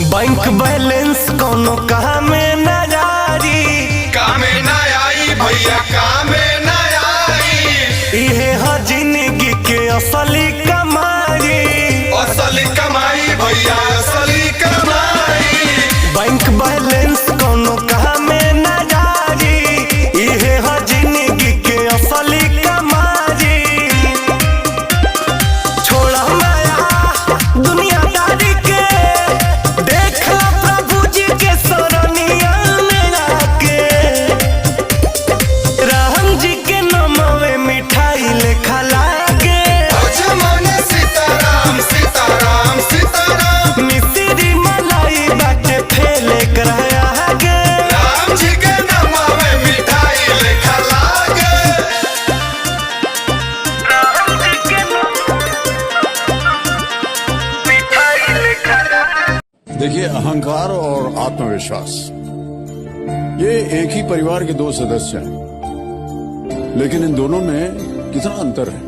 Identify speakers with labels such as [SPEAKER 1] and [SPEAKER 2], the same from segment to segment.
[SPEAKER 1] Bank balance कोनो कामे न जारी,
[SPEAKER 2] कामे न आई भैया कामे न आई।
[SPEAKER 1] इहे ह जिंदगी के असली कमाई,
[SPEAKER 2] असली कमाई भैया असली कमाई।
[SPEAKER 1] बैंक बैलेंस कोनो कामे न जारी, इहे ह जिंदगी के असली कमाई। छोड़ा माया दुनियादारी के, देखा प्रभु जी के सरनिया में आके। राम जी के नमवे मिठाई लेखा लागे,
[SPEAKER 2] जमाने सीताराम सीताराम सीताराम।
[SPEAKER 1] मिश्री मलाई बाटे फैले कराया गे।
[SPEAKER 2] राम जी के नाम में मिठाई लेखा लागे।
[SPEAKER 1] राम जी के मिठाई लेखा लागे।
[SPEAKER 3] देखिए, अहंकार और आत्मविश्वास ये एक ही परिवार के दो सदस्य हैं, लेकिन इन दोनों में कितना अंतर है।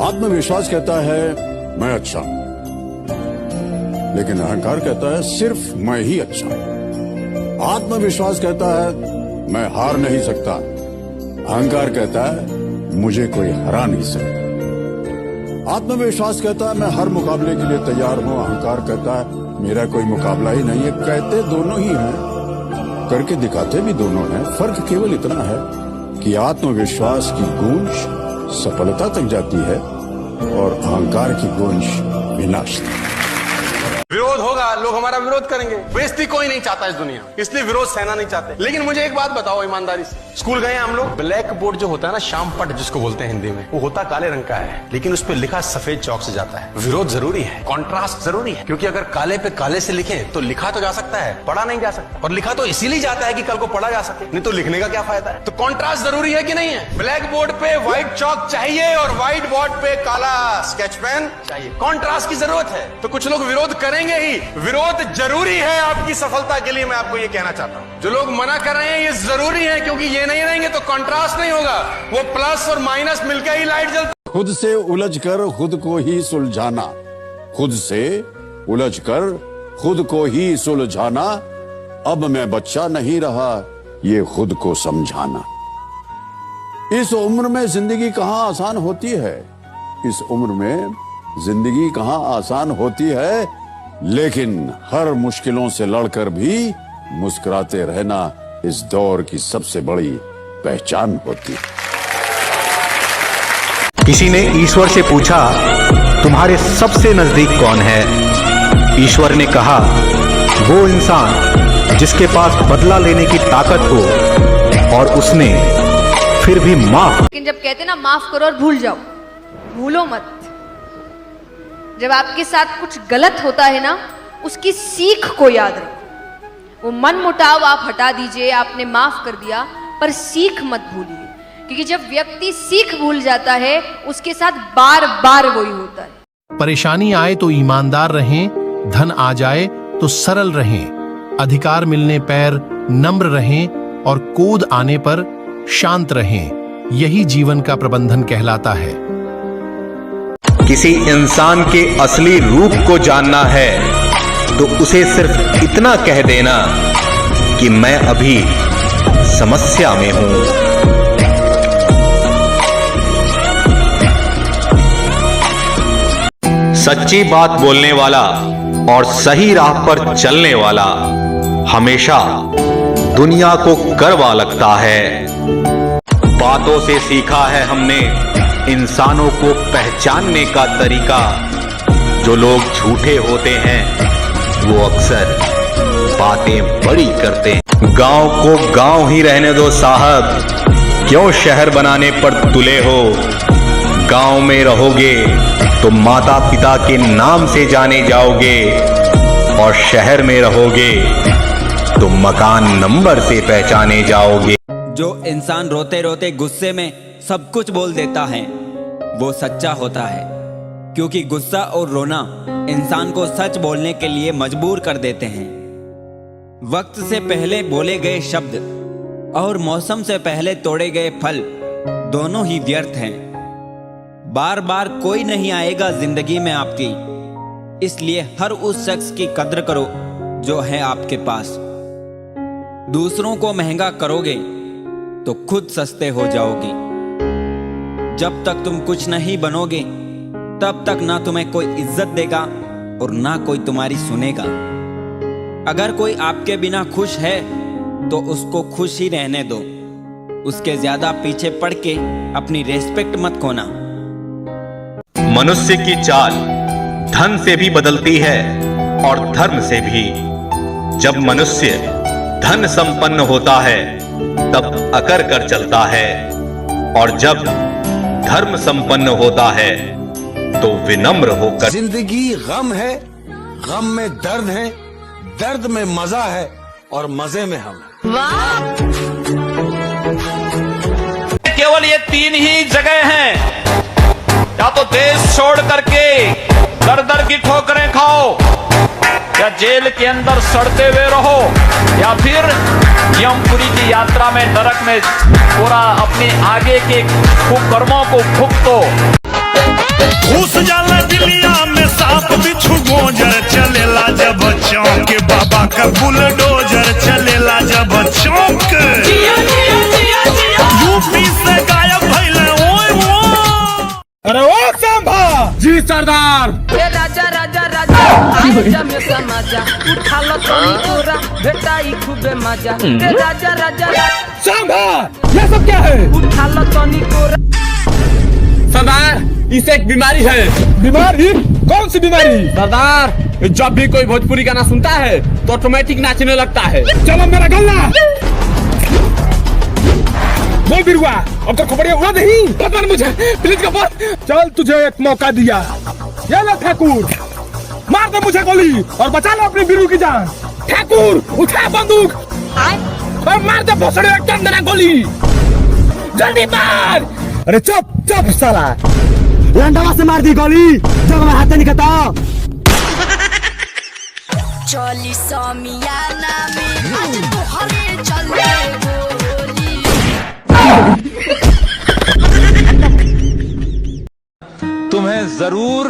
[SPEAKER 3] आत्मविश्वास कहता है मैं अच्छा हूं, लेकिन अहंकार कहता है सिर्फ मैं ही अच्छा हूं। आत्मविश्वास कहता है मैं हार नहीं सकता, अहंकार कहता है मुझे कोई हरा नहीं सकता। आत्मविश्वास कहता है मैं हर मुकाबले के लिए तैयार हूं, अहंकार कहता है मेरा कोई मुकाबला ही नहीं है। कहते दोनों ही हैं, करके दिखाते भी दोनों हैं। फर्क केवल इतना है कि आत्मविश्वास की गूंज सफलता तक जाती है और अहंकार की गूंज विनाश तक।
[SPEAKER 4] विरोध होगा, लोग हमारा विरोध करेंगे। बेइज्जती कोई नहीं चाहता इस दुनिया, इसलिए विरोध सहना नहीं चाहते। लेकिन मुझे एक बात बताओ ईमानदारी से, स्कूल गए हम लोग, ब्लैक बोर्ड जो होता है ना, शाम पट जिसको बोलते हैं हिंदी में, वो होता काले रंग का है, लेकिन उस पर लिखा सफेद चौक से जाता है। विरोध जरूरी है, कॉन्ट्रास्ट जरूरी है, क्योंकि अगर काले पे काले से लिखे तो लिखा तो जा सकता है, पढ़ा नहीं जा सकता। और लिखा तो इसीलिए जाता है कि कल को पढ़ा जा सके, नहीं तो लिखने का क्या फायदा है। तो कॉन्ट्रास्ट जरूरी है कि नहीं है। ब्लैक बोर्ड पे व्हाइट चौक चाहिए और व्हाइट बोर्ड पे काला स्केच पेन चाहिए। कॉन्ट्रास्ट की जरूरत है, तो कुछ लोग विरोध करेंगे ही। विरोध जरूरी है आपकी सफलता के लिए, मैं आपको ये कहना चाहता हूं। जो लोग मना कर रहे हैं ये जरूरी है, क्योंकि ये नहीं रहेंगे तो कॉन्ट्रास्ट नहीं होगा, वो प्लस और माइनस मिलकर ही लाइट जलती।
[SPEAKER 3] खुद से उलझकर खुद को ही सुलझाना, खुद से उलझकर खुद को ही सुलझाना। अब मैं बच्चा नहीं रहा, ये खुद को समझाना। इस उम्र में जिंदगी कहां आसान होती है, इस उम्र में जिंदगी कहां आसान होती है, लेकिन हर मुश्किलों से लड़कर भी मुस्कुराते रहना इस दौर की सबसे बड़ी पहचान होती है।
[SPEAKER 5] किसी ने ईश्वर से पूछा, तुम्हारे सबसे नजदीक कौन है? ईश्वर ने कहा, वो इंसान जिसके पास बदला लेने की ताकत हो और उसने फिर भी माफ।
[SPEAKER 6] लेकिन जब कहते ना माफ करो और भूल जाओ, भूलो मत। जब आपके साथ कुछ गलत होता है ना, उसकी सीख को याद रखो। वो मन मुटाव आप हटा दीजिए, आपने माफ कर दिया, पर सीख मत भूलिए, क्योंकि जब व्यक्ति सीख भूल जाता है उसके साथ बार बार वही होता है।
[SPEAKER 7] परेशानी आए तो ईमानदार रहें, धन आ जाए तो सरल रहें, अधिकार मिलने पर नम्र रहें और कूद आने पर शांत रहें। यही जीवन का प्रबंधन कहलाता है।
[SPEAKER 5] किसी इंसान के असली रूप को जानना है तो उसे सिर्फ इतना कह देना कि मैं अभी समस्या में हूं। सच्ची बात बोलने वाला और सही राह पर चलने वाला हमेशा दुनिया को करवा लगता है। बातों से सीखा है हमने इंसानों को पहचानने का तरीका। जो लोग झूठे होते हैं वो अक्सर बातें बड़ी करते हैं। गांव को गांव ही रहने दो साहब, क्यों शहर बनाने पर तुले हो। गांव में रहोगे तो माता पिता के नाम से जाने जाओगे और शहर में रहोगे तो मकान नंबर से पहचाने जाओगे।
[SPEAKER 8] जो इंसान रोते रोते गुस्से में सब कुछ बोल देता है वो सच्चा होता है, क्योंकि गुस्सा और रोना इंसान को सच बोलने के लिए मजबूर कर देते हैं। वक्त से पहले बोले गए शब्द और मौसम से पहले तोड़े गए फल दोनों ही व्यर्थ हैं। बार बार कोई नहीं आएगा जिंदगी में आपकी, इसलिए हर उस शख्स की कद्र करो जो है आपके पास। दूसरों को महंगा करोगे तो खुद सस्ते हो जाओगे। जब तक तुम कुछ नहीं बनोगे तब तक ना तुम्हें कोई इज्जत देगा और ना कोई तुम्हारी सुनेगा। अगर कोई आपके बिना खुश है तो उसको खुश ही रहने दो। उसके ज्यादा पीछे पड़ के अपनी रेस्पेक्ट मत खोना।
[SPEAKER 5] मनुष्य की चाल धन से भी बदलती है और धर्म से भी। जब मनुष्य धन संपन्न होता है तब अकर कर चलता है, और जब धर्म संपन्न होता है तो विनम्र होकर।
[SPEAKER 1] जिंदगी गम है, गम में दर्द है, दर्द में मजा है और मजे में हम।
[SPEAKER 9] केवल ये 3 ही जगह हैं, या तो देश छोड़ करके दर दर की ठोकरें खाओ, या जेल के अंदर सड़ते हुए रहो, या फिर यमपुरी की यात्रा में नरक में पूरा अपने आगे के कुकर्मों को भुगतो।
[SPEAKER 10] घुस जाला दिलिया में सांप बिच्छू गोजर चलेला जब चौक के बाबा का बुलडोजर चलेला जब चौक। यूपी से गायब भइले ओए वो। अरे ओ सांभा जी सरदार।
[SPEAKER 11] राजा राजा राजा आई जमे समाजा उठा लो तोनी तोरा बेटाई खूबे मजा। राजा राजा
[SPEAKER 10] सांभा ये सब क्या है?
[SPEAKER 11] उठा लो तोनी तोरा।
[SPEAKER 10] सरदार इसे एक बीमारी है। बीमारी? कौन सी बीमारी? सरदार जब भी कोई भोजपुरी गाना सुनता है तो ऑटोमेटिक नाचने लगता है। चलो मेरा गल्ला बोल बिरुआ, अब तो खबरिया उड़ा नहीं। पकड़ मुझे प्लीज कपर। चल तुझे एक मौका दिया, ये लो ठाकुर, मार दे मुझे गोली और बचा लो अपने बिरु की जान। ठाकुर उठा बंदूक और मार दे भोसड़े एकदम देना गोली, जल्दी मार। अरे चुप चुप साला, लंडवा से मार दी गोली जब मैं हाथ नहीं खाता।
[SPEAKER 11] चली समियाना में आज तोहरे चलते गोली।
[SPEAKER 12] तुम्हें जरूर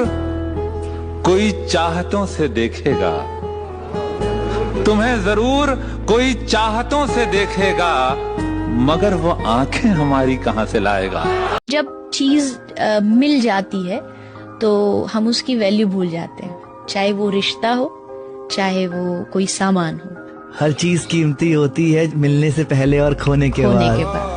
[SPEAKER 12] कोई चाहतों से देखेगा, तुम्हें जरूर कोई चाहतों से देखेगा, मगर वो आंखें हमारी कहां से लाएगा।
[SPEAKER 13] जब चीज मिल जाती है तो हम उसकी वैल्यू भूल जाते हैं, चाहे वो रिश्ता हो चाहे वो कोई सामान हो।
[SPEAKER 14] हर चीज कीमती होती है मिलने से पहले और खोने के बाद।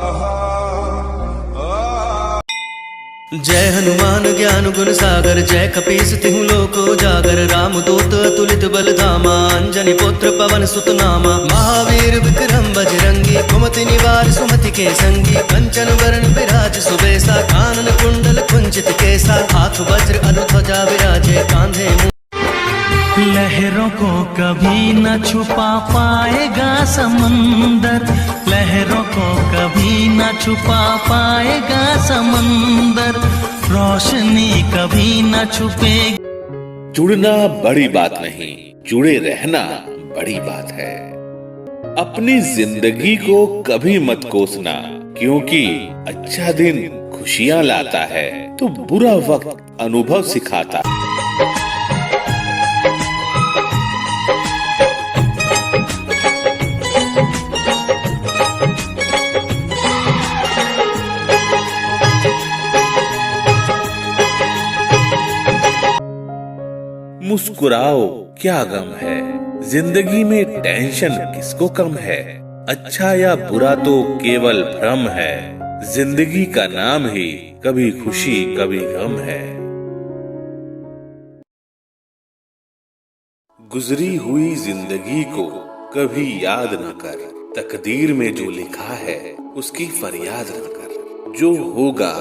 [SPEAKER 1] जय हनुमान ज्ञान गुण सागर, जय कपीस तिहु लोक उजागर, रामदूत अतुलित बल धामा, अंजनी पुत्र पवन सुत नामा, महावीर विक्रम बजरंगी, कुमति निवार सुमति के संगी, कंचन वरण विराज सुबेसा, कानन कुंडल कुंचित केसा, हाथ वज्र अनुध्वजा विराजे, कांधे
[SPEAKER 15] लहरों को कभी न छुपा पाएगा समंदर, लहरों को कभी न छुपा पाएगा समंदर, रोशनी कभी न छुपेगी।
[SPEAKER 16] जुड़ना बड़ी बात नहीं, जुड़े रहना बड़ी बात है। अपनी जिंदगी को कभी मत कोसना, क्योंकि अच्छा दिन खुशियां लाता है तो बुरा वक्त अनुभव सिखाता है। मुस्कुराओ क्या गम है, जिंदगी में टेंशन किसको कम है, अच्छा या बुरा तो केवल भ्रम है, जिंदगी का नाम ही कभी खुशी कभी गम है। गुजरी हुई जिंदगी को कभी याद न कर, तकदीर में जो लिखा है उसकी फरियाद न कर, जो होगा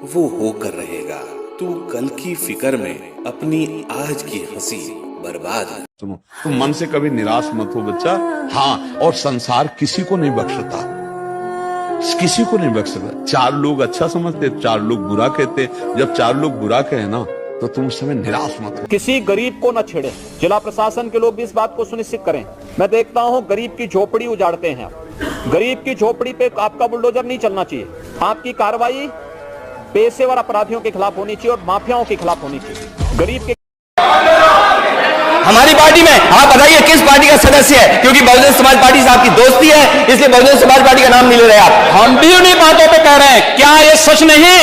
[SPEAKER 16] वो होकर रहेगा, तू कल की फिक्र में अपनी आज की हंसी बर्बाद है।
[SPEAKER 3] तुम मन से कभी निराश मत हो बच्चा। हाँ, और संसार किसी को नहीं बख्शता, किसी को नहीं बख्शता। 4 लोग अच्छा समझते, 4 लोग बुरा कहते। जब 4 लोग बुरा कहे ना तो तुम उस समय निराश मत हो।
[SPEAKER 9] किसी गरीब को न छेड़े। जिला प्रशासन के लोग भी इस बात को सुनिश्चित करें। मैं देखता हूँ गरीब की झोपड़ी उजाड़ते हैं। गरीब की झोपड़ी पे आपका बुलडोजर नहीं चलना चाहिए। आपकी कार्रवाई पेशेवर अपराधियों के खिलाफ होनी चाहिए और माफियाओं के खिलाफ होनी चाहिए। गरीब के
[SPEAKER 17] हमारी पार्टी में। आप बताइए किस पार्टी का सदस्य है, क्योंकि बहुजन समाज पार्टी से आपकी दोस्ती है इसलिए बहुजन समाज पार्टी का नाम नहीं ले रहे आप।
[SPEAKER 9] हम भी उन्हीं बातों पे कह रहे हैं। क्या ये सच नहीं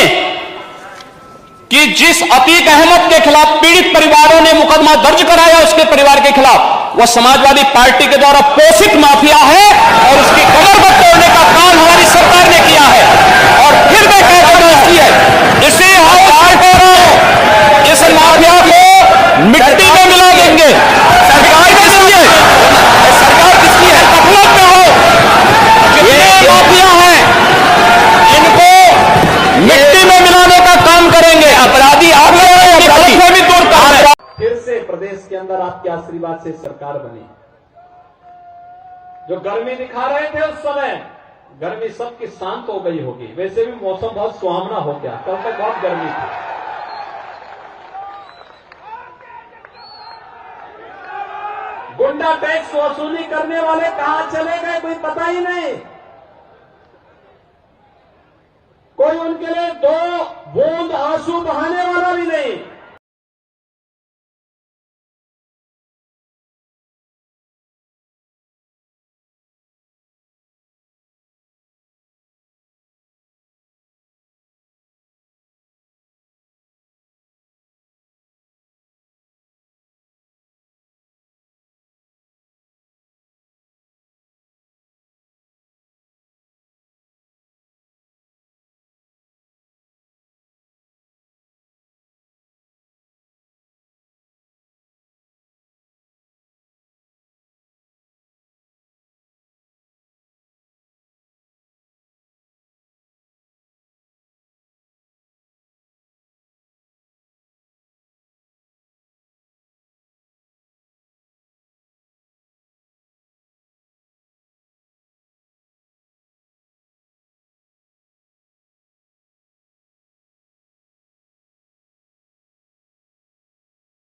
[SPEAKER 9] कि जिस अतीक अहमद के खिलाफ पीड़ित परिवारों ने मुकदमा दर्ज कराया उसके परिवार के खिलाफ, वह समाजवादी पार्टी के द्वारा पोषित माफिया है और उसकी कमर को तोड़ने का काम हमारी सरकार ने किया है। और फिर मैं कहता हूं इसी इस माफिया को मिट्टी में मिला देंगे। सरकार किसकी है? सरकार किसकी है? गफलत में हो जितने माफिया हैं इनको मिट्टी में मिलाने का काम करेंगे। अपराधी आप भी तोड़ता है।
[SPEAKER 18] फिर से प्रदेश के अंदर आपके आशीर्वाद से सरकार बनी। जो गर्मी दिखा रहे थे उस समय, गर्मी सबकी शांत हो गई होगी। वैसे भी मौसम बहुत सुहावना हो गया, कल तक बहुत गर्मी थी। गुंडा टैक्स वसूली करने वाले कहां चले गए कोई पता ही नहीं। कोई उनके लिए दो बूंद आंसू बहाने वाला भी नहीं।